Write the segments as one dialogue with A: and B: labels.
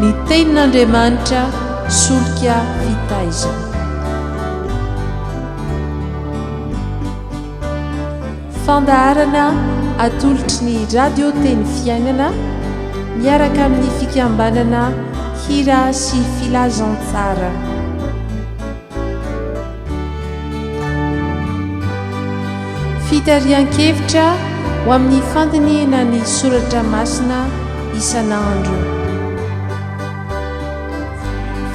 A: ny tenin'andriamanitra solika vitaiza. Fandaharana atolotry ny radio teny fiainana miaraka amin'ny fikambanana hira sy filazantsara. Fitarian-kevitra ho amin'ny fandiniana ny soratra masina isan'andro.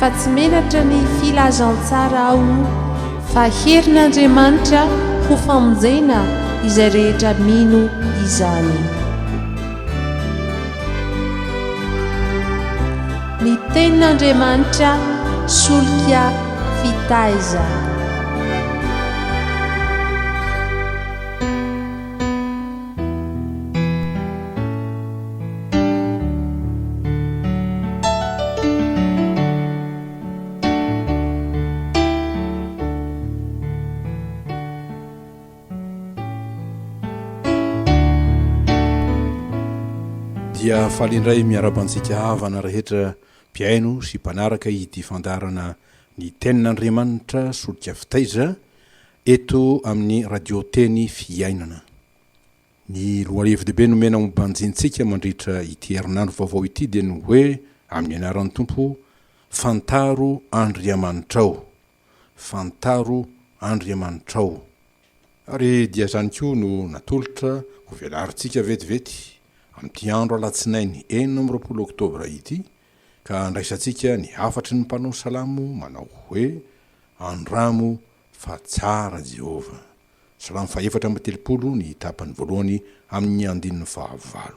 A: Fa tsy menatra ny filazantsara ao fa herin'Andriamanitra ho famonjena izay rehetra mino izany. Ny tenin'Andriamanitra solika fitaiza.
B: Dia falindray miarabantsika havana rehetra mpiaino sy mpanaraka ity fandarana ny tenin'Andriamanitra solika fitaiza eto amin'ny radio teny fiainana. Ny lohahevi-dehibe nomena mombanjintsika mandritra ity herinandro vaovao ity dia ny hoe amin'ny anaran'ny Tompo fantaro Andriamanitrao, fantaro Andriamanitrao. Ary dia zany koa no natolotra ho velarintsika vetivety amin'ity andro alatsinainy 20 oktobra ity ka andraisantsika ny afatry ny mpanao salamo manao hoe andramo fa tsara Jehova. Salamo faefatra amby 30 ny tapany voalohany amin'ny 19.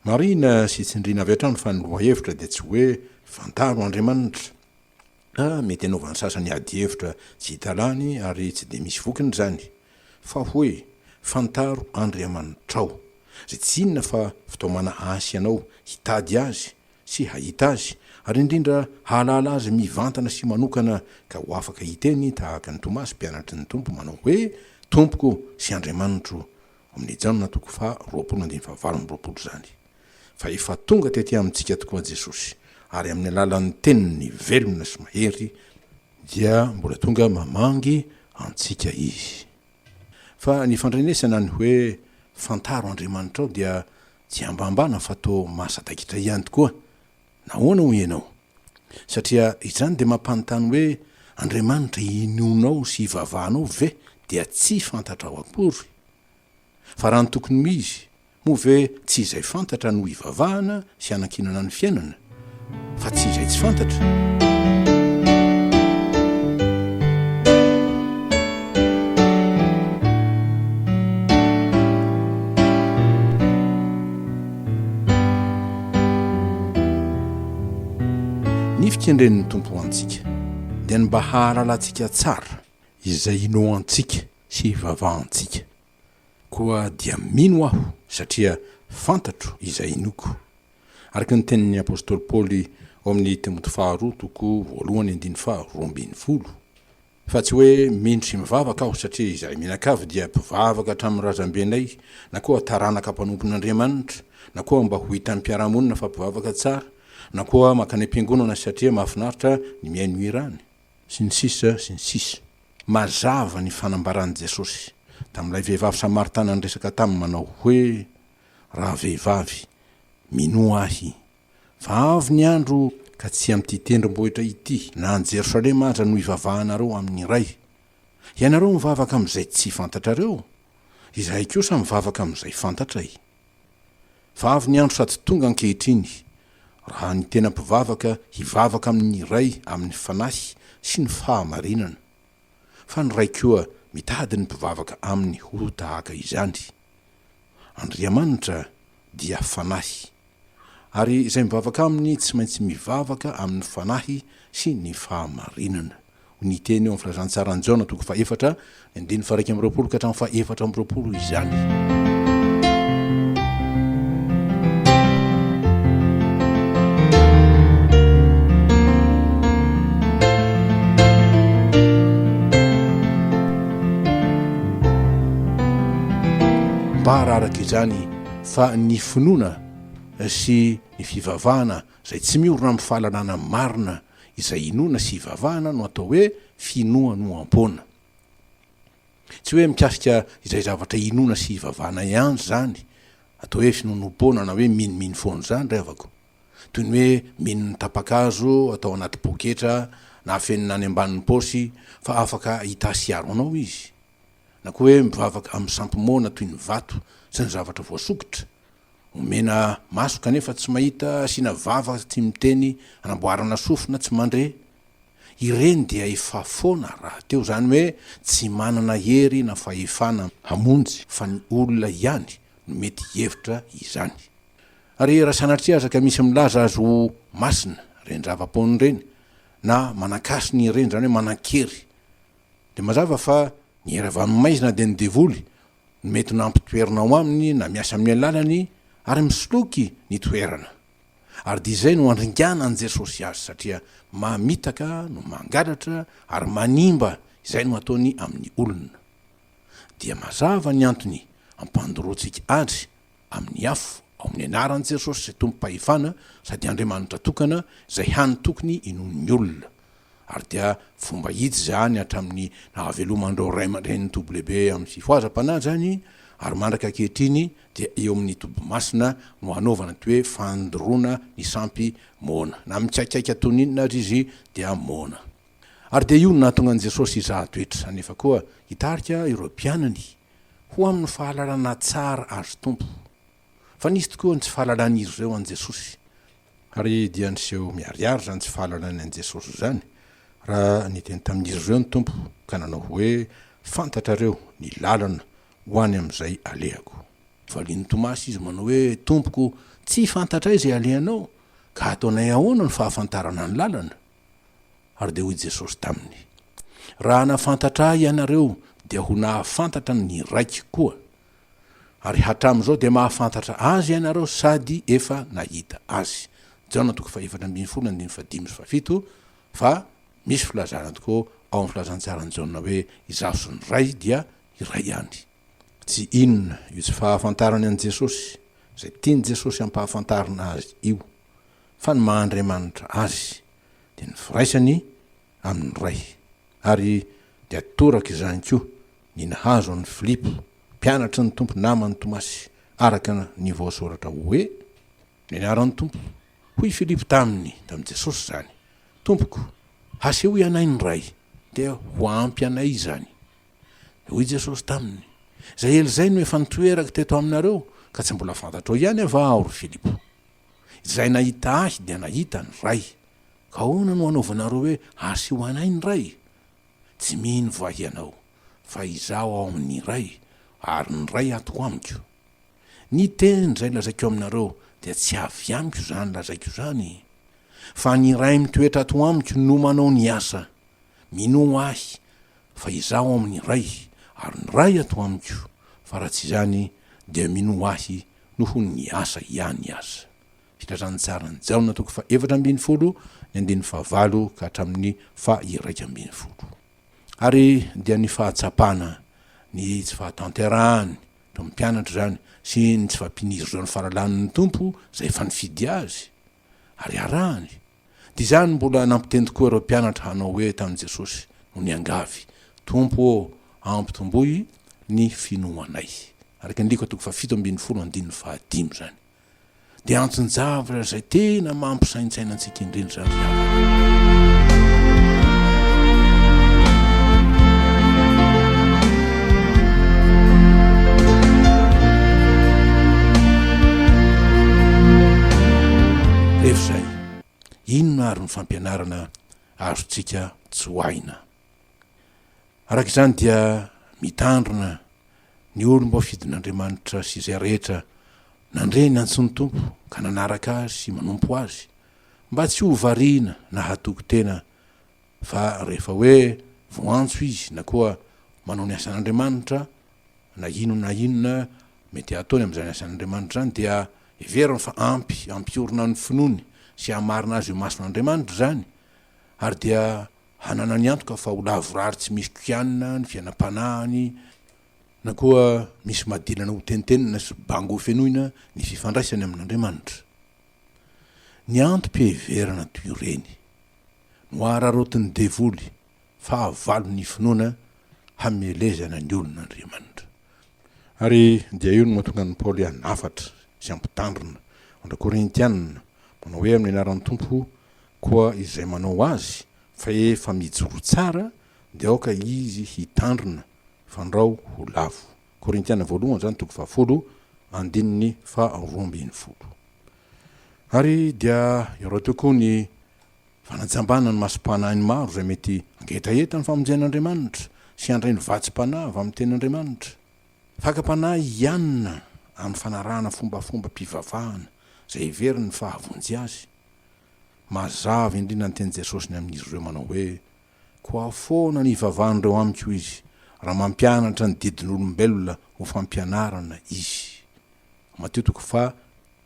B: Marina sy tsindrina avy hatrany fa ny lohahevitra dia tsy hoe fantaro Andriamanitra. Mety anaovan'ny sasany ady hevitra tsy hitalany ary tsy dia misy vokiny zany, fa hoe fantaro Andriamanitrao. Zay tsy inona fa fitaomana asy ianao hitady azy sy hahita azy ary indrindra halala azy mivantana sy manokana ka ho afaka hiteny tahaka ny Tomasy mpianatry ny Tompo manao hoe Tompoko sy Andriamanitro amin'ny janona toko fa 20 zany. Fa efa tonga tety amintsika tokoa Jesosy ary amin'ny alalan'ny teniny velona sy mahery dia mbola tonga mamangy antsika izy. Fa ny fandrenesana ny hoe fantaro Andriamanitrao dia tsy ambambana fa to masadakitra ihany tokoa. Nahoana ho ianao? Satria izany dia mampanontany hoe Andriamanitra inonao sy ivavahanao ve dia tsy fantatrao akory. Fa raha ny tokony mizy moa ve tsy izay fantatra no ivavahana sy anakinana ny fiainana, fa tsy izay tsy fantatra. Ny fikendren'ny Tompo antsika dia ny mba hahalalantsika tsara izay ino antsika sy ivavahantsika. Koa dia mino aho satria fantatro izay inoko. Araka ny tenin'ny apôstôly Paoly ao amin'ny Timoty 2:1-12. Fa tsy hoe mino sy mivavaka aho satria izay mianakavy dia mpivavaka hatramin'ny razambenay, na koa taranaka mpanompon'Andriamanitra, na koa mba ho hitan'ny mpiaramonina fa mpivavaka tsara, na koa makany am-piangonana satria mahafinaritra ny miaino irany, sy ny sisa sy ny sisa. Mazava ny fanambaran'i Jesosy tamin'ilay vehivavy Samaritana nyresaka taminy manao hoe raha vehivavy mino ahy, fa avy ny andro ka tsy amin'ity tendrombohitra ity na any Jerosalema aza no ivavahanareo amin'ny iray. Ianareo mivavaka amin'izay tsy fantatrareo, izahay kosa mivavaka amin'izay fantatray. Fa avy ny andro sady tonga ankehitriny raha ny tena mpivavaka hivavaka amin'ny iray amin'ny fanahy sy ny fahamarinana, fa ny ray koa mitady ny mpivavaka amin'ny ho tahaka izany. Andriamanitra dia fanahy, ary izay mivavaka aminy tsy maintsy mivavaka amin'ny fanahy sy ny fahamarinana. Ny teny eo amin'ny filazantsarany Jaona 4:20 izany. Mba araraka izany fa ny finoana sy ny fivavahana zay tsy miorona amin'ny fahalalana marina izay inoana sy ivavahana no atao hoe finoa no am-pona. Tsy hoe mikasika izay zavatra inoana sy ivavahana ihany zany atao hoe finonom-pona na hoe minomino foana zany revako, toy ny hoe mino ny tapakazo atao anaty poketra na afenina any ambanin'ny paosy fa afaka hitasiaro anao izy, na koa hoe mivavaka amin'ny sampimona toy ny vato sy ny zavatra voasokitra, omena maso kanefa tsy mahita sina vava tsy miteny anamboarana sofina tsy mandre. Ireny dia efa foana raha teo, zany hoe tsy manana hery na fahefana hamonjy fa ny olona ihany no mety hevitra izany. Ary raha sanatria azaka misy milaza azy ho masina reny zava-pony reny na manakasiny ireny, zany hoe manan-kery, de mazava fa ny hery avy amin'ny maizina de ny devoly no mety nampitoerinao aminy na miasa amin'ny alalany ary misoloky ny toerana. Ary dia izay no andringana an' Jesosy azy satria mamitaka no mangalatra ary manimba, izay no ataony amin'ny olona. Dia mazava ny antony ampandoroantsika azy amin'ny afo ao amin'ny anaran'i Jesosy izay tompo-pahefana sady Andriamanitra tokana izay hany tokony inon'ny olona. Ary dia fomba hitsy zany hatramin'ny nahavelomandreo ray aman-dreniny tobo lehibe amin'ny fifoazam-panahy zany, ary mandraka ankehitriny dia eo amin'ny tobo-masina no hanaovana toy hoe fandoroana ny sampy mona, na mikaikaika toninina azy izy dia mona. Ary dia io no nahatonga an' Jesosy izahan-toetra, anefa koa hitarika ireo mpianany ho amin'ny fahalalana tsara azo tompo, fa nisy tokoa ny tsy fahalalany ireo an' Jesosy. Ary dia niseho miariary zany tsy fahalalany an' Jesosy zany raha niteny tamin'izy ireo ny tompo ka nanao hoe fantatrareo ny lalana ho any amin'izay alehako. Valiny Tomasy izy manao hoe tompoko, tsy fantatra izay alehanao ka ataonay ahoana ny fahafantarana ny lalana? Ary dia hoy Jesosy taminy, raha nafantatra ianareo dia ho nahafantatra ny raiky koa, ary hatramin'izao dia mahafantatra azy ianareo sady efa nahita azy. Jaona 4:15-17 fa misy filazana tokoa ao amin'ny filazantsarany Jaona hoe izaho sy ny ray dia iray ihany. Tsy inona io tsy fahafantarany an' Jesosy zay tiany Jesosy ampahafantarana azy io, fa ny Mahandriamanitra azy dia ny firaisany amin'ny ray. Ary dia toraka izany koa ny nahazo an'ny Filipo, mpianatra ny tompo namany Tomasy, araka ny voasoratra hoe ny anaran'ny tompo hoy Filipo tamin'ny Jesosy zany, tompoko, haseho ianay ny ray dia ho ampy anay izany. Hoy Jesosy taminy, zay elizay no efa nitoeraka teto aminareo ka tsy mbola fantatrao ihany avao ry Filipo. Izay nahita ahy dia nahita ny ray, ka ahoana no anaovanareo hoe haseho anay ny ray? Tsy mino vahy ianao, fa izaho ao amin'ny ray ary ny ray ato amiko. Ny teny zay lazaiko aminareo dia tsy avy amiko zany lazaiko zany, fa ny ray mitoetra ato amiko no manao ny asa. Mino ahy fa izaho amin'ny ray ary ny ray ato amiko, fa raha tsy izany dia mino ahy noho ny asa ihany aza. Filazany tsara ny Jaona 4:15 ka hatramin'ny 1:20. Ary dia ny fahatsapana, ny tsy fahatanterahany to mpianatra zany sy ny tsy fampinirizao ny fahalalan'ny tompo zay efa nifidy azy ary arahany. Dia izany mbola nampiteny tokoa ireo mpianatra hanao hoe tamin'i Jesosy no ny angavy, tompo ampitomboy ny finoanay. Araka ny Liko 7:15 zany. Dia antony-javatra zay tena mampisaintsaina antsika indrindra zany. Rehefa zay, inona ary ny fampianarana azontsika tsy hoaina? Araka izany dia mitandrina ny olom-bao fidin'Andriamanitra sy izay rehetra nandre ny antsony tompo ka nanaraka azy sy manompo azy, mba tsy ho variana na hatoko tena, fa rehefa hoe voantso izy na koa manao ny asan'Andriamanitra na inona mety ataony amin'izany asan'Andriamanitra zany, dia everiny fa ampiorina ny finoany sy hamarina azy io mason'Andriamanitra zany, ary dia hanana ny antoka fa ho lavorary tsy misy kianina ny fiainam-panahiny, na koa misy madilana ho tenitenina sy bango fenoina ny fifandraisany amin'Andriamanitra. ny antom-piheverana toy ireny no ararotiny devoly fa avalo ny finoana hamelezana ny olon'Andriamanitra. Ary dia io no mahatonga ny Paoly hanafatra sy ampitandrina andra Korintianina manao hoe amin'ny anaran'ny Tompo koa izay manao azy fa efa mijoro tsara dia aoka izy hitandrina fandrao ho lavo. Korintianina voalohany zany 10:12. Ary dia ireo tokoa ny fanajambana ny masompanahiny maro zay mety angetaeta ny famonjen'Andriamanitra sy andray ny vatsim-panahy avy amin'ny tenin'Andriamanitra. Fakam-panahy ianina amin'ny fanarahana fombafomba mpivavahana zay iveriny fahavonjy azy. Mazava indrindra ny teny Jesosy ny amin'izy ireo manao hoe koa foana ny ivavahan'ireo amiko izy raha mampianatra ny didin'olombelona ho fampianarana izy. Mateo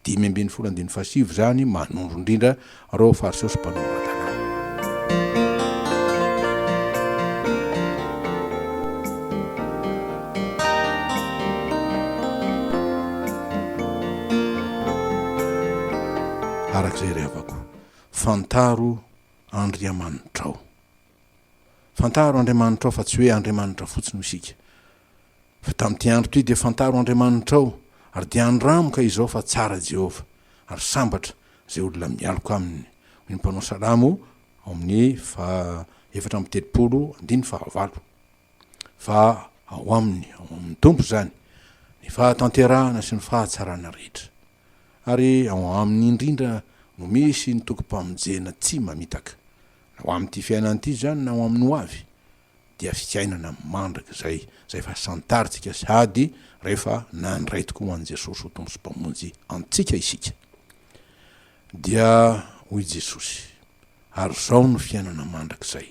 B: 5:17 zany manondro indrindra reo fariseo sy mpanoratra. Arak'izay revako fantaro Andriamanitrao. Fantaro Andriamanitrao fa tsy hoe Andriamanitra fotsiny isika. Fa tamin'ity andro ty dia fantaro Andriamanitrao ary dia andramoka izao fa tsara Jehova ary sambatra zay olona mialoko aminy. Ny mpanao salamo ao amin'ny 4:9 fa ao amin'ny Tompo zany ny fahatanterahana sy ny fahatsarana rehetra. Ary ao amin'ny indrindra no misy ny tokom-pamonjena tsy mamitaka. Ao amin'ity fiainan'ity zany na ao amin'ny ho avy dia fiainana mandraka zay fa santaritsika sady rehefa nandray tokoa an Jesosy ho Tompo sy mpamonjy antsika isika. Dia hoy Jesosy, ary zao no fiainana mandrakizay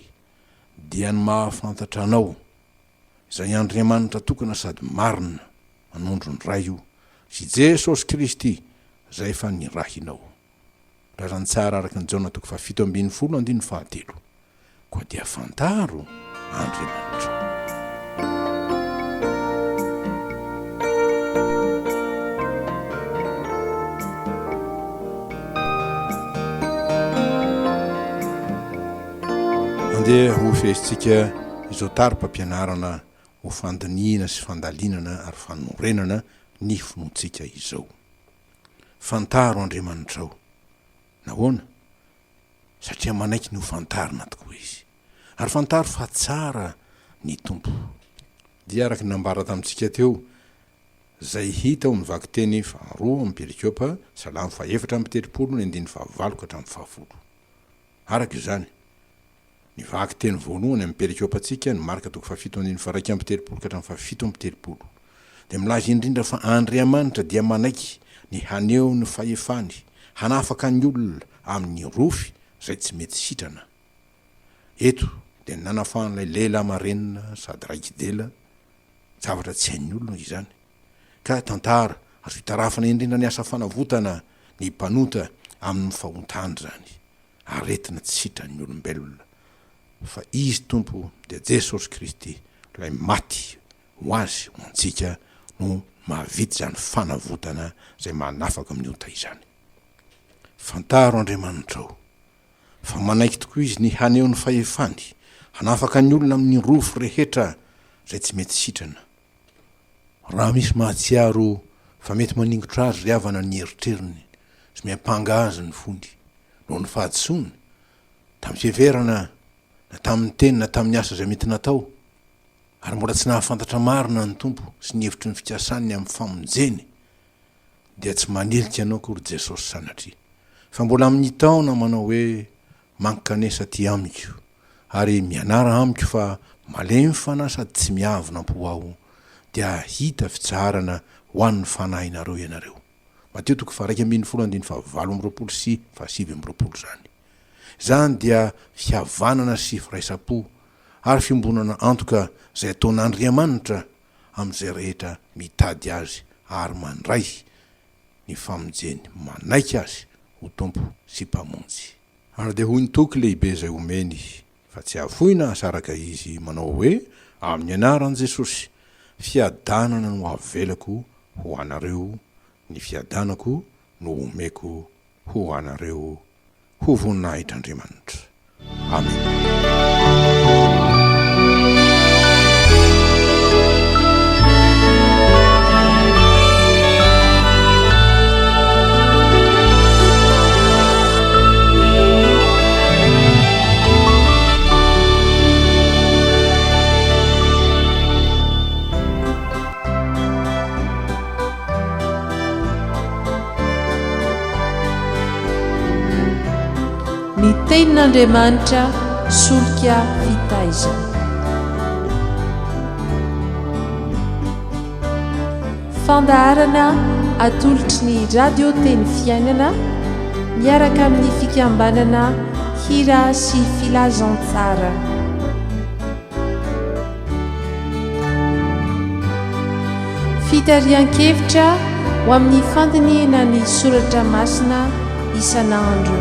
B: dia ny mahafantatra anao izay Andriamanitra tokana sady marina manondro ny ray io sy Jesosy Kristy zay fa nirahinao. Razany tsara araka ny Jaona 7:7 koa dia fantaro Andriamanitra. Andeha ho fesintsika izao tari-pampianarana ho fandiniana sy fandalinana ary fanorenana ny finoantsika izao. Fantaro Andriamanitrao. Nahoana? Satria manaiky ny ho fantarina tokoa izy. Ary fantaro fa tsara ny Tompo. Dia araka nambara tamintsika teo zay hita ao amin'ny vaky teny 2 amin'ny Perikiopa Salamo 4:7-9 araka izany. Ny vaky teny voalohany amin'ny Perikiopa tsika ny Marka 7:1-7 dia milaza indrindra fa Andriamanitra dia manaiky ny haneo ny fahefany hanafaka ny olona amin'ny rofy zay tsy mety sitrana. Eto dia nanafan'ilay lehilahy marenina sady raikidela zavatra tsy hain'ny olona izany ka tantara azo hitarafana indrindra ny asa fanavotana ny mpanota amin'ny fahontany zany aretina tsy sitran'ny olombelona fa izy Tompo dia Jesosy Kristy lay maty ho azy ho antsika no mahavita zany fanavotana zay manafaka amin'ny ota izany. Fantaro Andriamanitrao fa manaiky tokoa izy ny haneo ny fahefany hanafaka ny olona amin'ny rofo rehetra zay tsy mety sitrana. Raha misy mahatsiaro fa mety maningotra azy ry havana ny eritreriny sy miampanga azy ny fony no ny fahadisoana tamin'ny fiheverana na tamin'ny teny na tamin'ny asa zay mety natao ary mbola tsy nahafantatra marina ny Tompo sy ny hevitry ny fikasany amin'ny famonjeny dia tsy manilika anao kory Jesosy sanatria fa mbola amin'ny taona manao hoe mankanesa ty amiko ary mianara amiko fa malemy fanahy sady tsy miavina po aho dia hita fitsarana ho an'ny fanahinareo ianareo. Mateo 2:17 sy 7 zany. Zany dia fihavanana sy firaisapo ary fiombonana antoka zay ataon'Andriamanitra amin'izay rehetra mitady azy ary mandray ny famonjeny manaiky azy ho Tompo sy mpamonjy. Ary dia hoy ny toky lehibe zay omeny fa tsy afoina asaraka izy manao hoe amin'ny anaran'i Jesosy fiadanana no avelako ho anareo, ny fiadanako no omeko ho anareo ho voninahitr'Andriamanitra. Amen.
A: Ny tenin'Andriamanitra solika fitaiza. Fandaharana atolotry ny radio teny fiainana miaraka amin'ny fikambanana hira sy filazantsara. Fitarian-kevitra ho amin'ny fandiniana ny soratra masina isan'andro.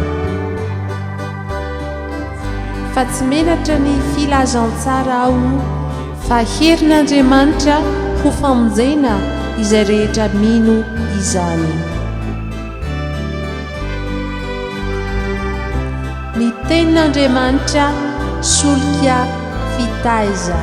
A: Fa tsy menatra ny filazantsara ao fa herin'Andriamanitra ho famonjena izay rehetra mino izany. Ny tenin'Andriamanitra solika fitaiza.